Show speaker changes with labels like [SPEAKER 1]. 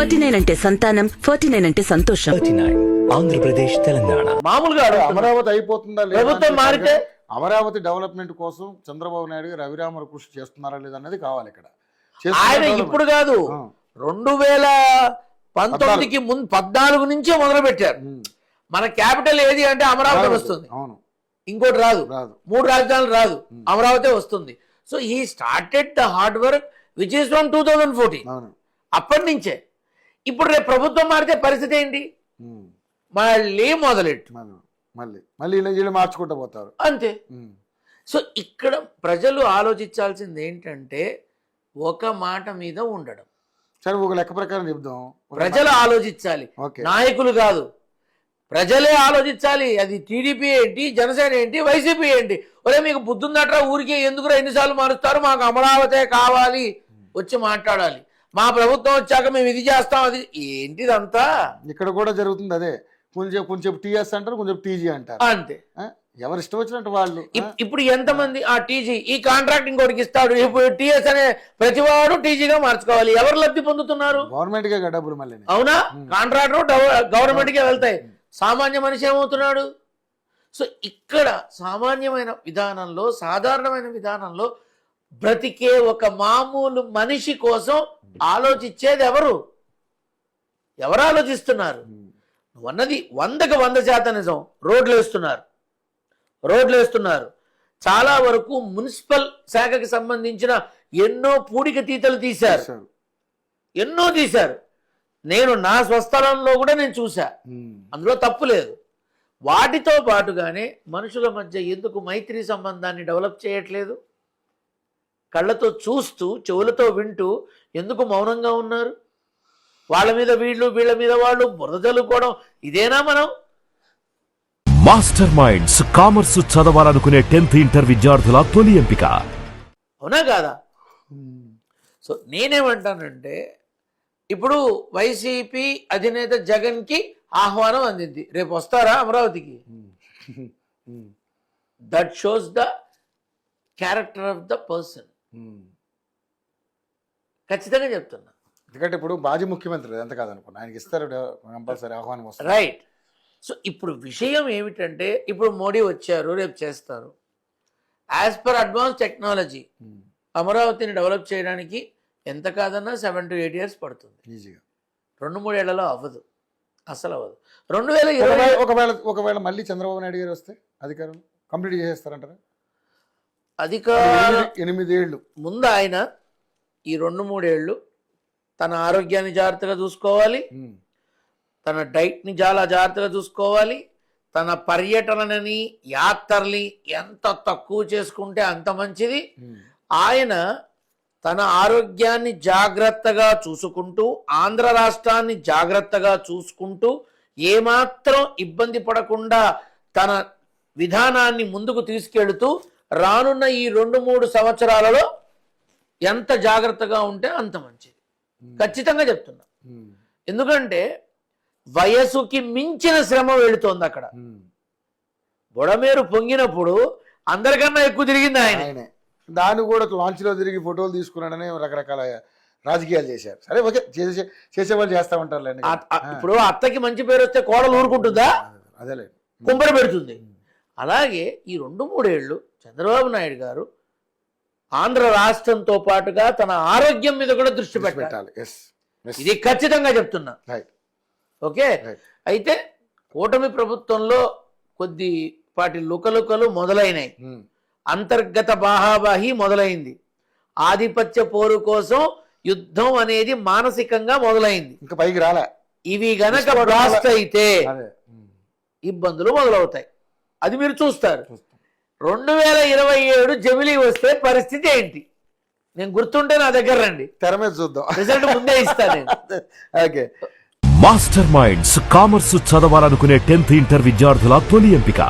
[SPEAKER 1] 49 అంటే సంతానం, 49 అంటే సంతోషం.
[SPEAKER 2] 39 ఆంధ్రప్రదేశ్ తెలంగాణ.
[SPEAKER 3] మామూలుగా
[SPEAKER 4] అమరావతి అయిపోతుందా లేదా
[SPEAKER 3] ప్రభుత్వం మారితే
[SPEAKER 4] అమరావతి డెవలప్మెంట్ కోసం చంద్రబాబు నాయుడు గారు రవిరామర కృషి చేస్తున్నారా లేదా అనేది కావాలి ఇక్కడ.
[SPEAKER 3] ఆయన ఇప్పుడు కాదు 2019కి ముందు 14 నుంచే మొదలు పెట్టారు. మన క్యాపిటల్ ఏది అంటే అమరావతి వస్తుంది, ఇంకోటి రాదు, 3 రాజధానులు రాదు, అమరావతి వస్తుంది. So he started the hard work which is from 2014. అప్పటి నుంచే. ఇప్పుడు రేపు ప్రభుత్వం మారితే పరిస్థితి ఏంటి? మళ్ళీ మొదలెట్టు,
[SPEAKER 4] మళ్ళీ మార్చుకుంటూ పోతారు
[SPEAKER 3] అంతే. సో ఇక్కడ ప్రజలు ఆలోచించాల్సింది ఏంటంటే ఒక మాట మీద ఉండడం.
[SPEAKER 4] సరే, ఒక లెక్క ప్రకారం చెప్దాం.
[SPEAKER 3] ప్రజలు ఆలోచించాలి, నాయకులు కాదు, ప్రజలే ఆలోచించాలి. అది టీడీపీ ఏంటి, జనసేన ఏంటి, వైసీపీ ఏంటి. ఒరే మీకు బుద్ధుందట్రా, ఊరికే ఎందుకురా ఎన్నిసార్లు మారుస్తారు, మాకు అమరావతే కావాలి వచ్చి మాట్లాడాలి. మా ప్రభుత్వం వచ్చాక మేము ఇది చేస్తాం, అది ఏంటిదంతా.
[SPEAKER 4] ఇక్కడ కూడా జరుగుతుంది అదే. కొంచెం టీఎస్ అంటారు, కొంచెం టీజీ అంటారు,
[SPEAKER 3] అంతే.
[SPEAKER 4] ఎవరు ఇష్టం వచ్చినట్టు వాళ్ళు.
[SPEAKER 3] ఇప్పుడు ఎంతమంది ఆ టీజీ ఈ కాంట్రాక్ట్ ఇంకోటికి ఇస్తాడు, ఇప్పుడు టీఎస్ అనే ప్రతివాడు టీజీగా మార్చుకోవాలి. ఎవరు లబ్ధి పొందుతున్నారు?
[SPEAKER 4] గవర్నమెంట్ కే డబ్బులు మళ్ళీ.
[SPEAKER 3] అవునా? కాంట్రాక్టర్ గవర్నమెంట్ కే వెళ్తాయి, సామాన్య మనిషి ఏమవుతున్నాడు? సో ఇక్కడ సామాన్యమైన విధానంలో, సాధారణమైన విధానంలో బ్రతికే ఒక మామూలు మనిషి కోసం ఆలోచించేది ఎవరు ఆలోచిస్తున్నారు? నువ్వన్నది 100కి 100% నిజం. రోడ్లు వేస్తున్నారు. చాలా వరకు మున్సిపల్ శాఖకి సంబంధించిన ఎన్నో పూడిక తీతలు తీశారు. నేను నా స్వస్థలంలో కూడా నేను చూసా, అందులో తప్పు లేదు. వాటితో పాటుగానే మనుషుల మధ్య ఎందుకు మైత్రి సంబంధాన్ని డెవలప్ చేయట్లేదు? కళ్ళతో చూస్తూ చెవులతో వింటూ ఎందుకు మౌనంగా ఉన్నారు? వాళ్ళ మీద వీళ్ళు, వీళ్ళ మీద వాళ్ళు బురద జల్లుకోవడం ఇదేనా మనం?
[SPEAKER 5] మాస్టర్ మైండ్స్ కామర్స్ చదవాలనుకునే 10th ఇంటర్ విద్యార్థుల తొలి ఎంపిక.
[SPEAKER 3] అవునా కాదా? సో నేనేమంటానంటే ఇప్పుడు వైసీపీ అధినేత జగన్ కి ఆహ్వానం అందింది, రేపు వస్తారా అమరావతికి? That shows the character of the person. ఖచ్చితంగా చెప్తున్నా.
[SPEAKER 4] ఎందుకంటే ఇప్పుడు మాజీ ముఖ్యమంత్రి ఎంత కాదనుకున్నా, ఆయనకి ఇస్తారు కంపల్సరీ ఆహ్వానం వస్తారు.
[SPEAKER 3] రైట్. సో ఇప్పుడు విషయం ఏమిటంటే ఇప్పుడు మోడీ వచ్చారు, రేపు చేస్తారు. యాజ్ పర్ అడ్వాన్స్ టెక్నాలజీ అమరావతిని డెవలప్ చేయడానికి ఎంత కాదన్నా 7 to 8 years పడుతుంది. ఈజీగా 2-3 ఏళ్లలో అవ్వదు, అసలు అవ్వదు.
[SPEAKER 4] 2020 ఒకవేళ మళ్ళీ చంద్రబాబు నాయుడు గారు వస్తే అధికారం కంప్లీట్ చేసేస్తారంటారా?
[SPEAKER 3] అధికారం
[SPEAKER 4] 8 ఏళ్ళు
[SPEAKER 3] ముందు ఆయన ఈ 2-3 ఏళ్ళు తన ఆరోగ్యాన్ని జాగ్రత్తగా చూసుకోవాలి, తన డైట్ని చాలా జాగ్రత్తగా చూసుకోవాలి, తన పర్యటనని యాత్రల్ని ఎంత తక్కువ చేసుకుంటే అంత మంచిది. ఆయన తన ఆరోగ్యాన్ని జాగ్రత్తగా చూసుకుంటూ, ఆంధ్ర రాష్ట్రాన్ని జాగ్రత్తగా చూసుకుంటూ, ఏమాత్రం ఇబ్బంది పడకుండా తన విధానాన్ని ముందుకు తీసుకెళ్తూ రానున్న ఈ 2-3 సంవత్సరాలలో ఎంత జాగ్రత్తగా ఉంటే అంత మంచిది. ఖచ్చితంగా చెప్తున్నా. ఎందుకంటే వయసుకి మించిన శ్రమ వెళుతోంది అక్కడ. బొడమేరు పొంగినప్పుడు అందరికన్నా ఎక్కువ తిరిగింది ఆయనే.
[SPEAKER 4] దాన్ని కూడా లాంచ్లో తిరిగి ఫోటోలు తీసుకున్నాడని రకరకాల రాజకీయాలు చేశారు. సరే, ఓకే, చేసేవాళ్ళు చేస్తా ఉంటారు.
[SPEAKER 3] ఇప్పుడు అత్తకి మంచి పేరు వస్తే కోడలు ఊరుకుంటుందా?
[SPEAKER 4] అదేలే,
[SPEAKER 3] కుంపర పెడుతుంది. అలాగే ఈ 2-3 ఏళ్ళు చంద్రబాబు నాయుడు గారు ఆంధ్ర రాష్ట్రంతో పాటుగా తన ఆరోగ్యం మీద కూడా దృష్టి పెట్టాలి. ఇది ఖచ్చితంగా చెప్తున్నా. ఓకే. అయితే కూటమి ప్రభుత్వంలో కొద్దిపాటి లుకలుకలు మొదలైనాయి, అంతర్గత బాహాబాహి మొదలైంది, ఆధిపత్య పోరు కోసం యుద్ధం అనేది మానసికంగా మొదలైంది.
[SPEAKER 4] ఇంకా పైకి రాలే.
[SPEAKER 3] ఇవి గనక బ్లాస్ట్ అయితే ఇబ్బందులు మొదలవుతాయి. అది మీరు చూస్తారు. 2027 జమిలీ వస్తే పరిస్థితి ఏంటి? నేను గుర్తుంటే నా దగ్గర రండి,
[SPEAKER 4] తెర మీద చూద్దాం.
[SPEAKER 3] రిజల్ట్ ముందే ఇస్తాను.
[SPEAKER 4] ఓకే.
[SPEAKER 5] మాస్టర్ మైండ్స్ కామర్స్ చదవాలనుకునే 10th ఇంటర్ విద్యార్థుల తొలి ఎంపిక.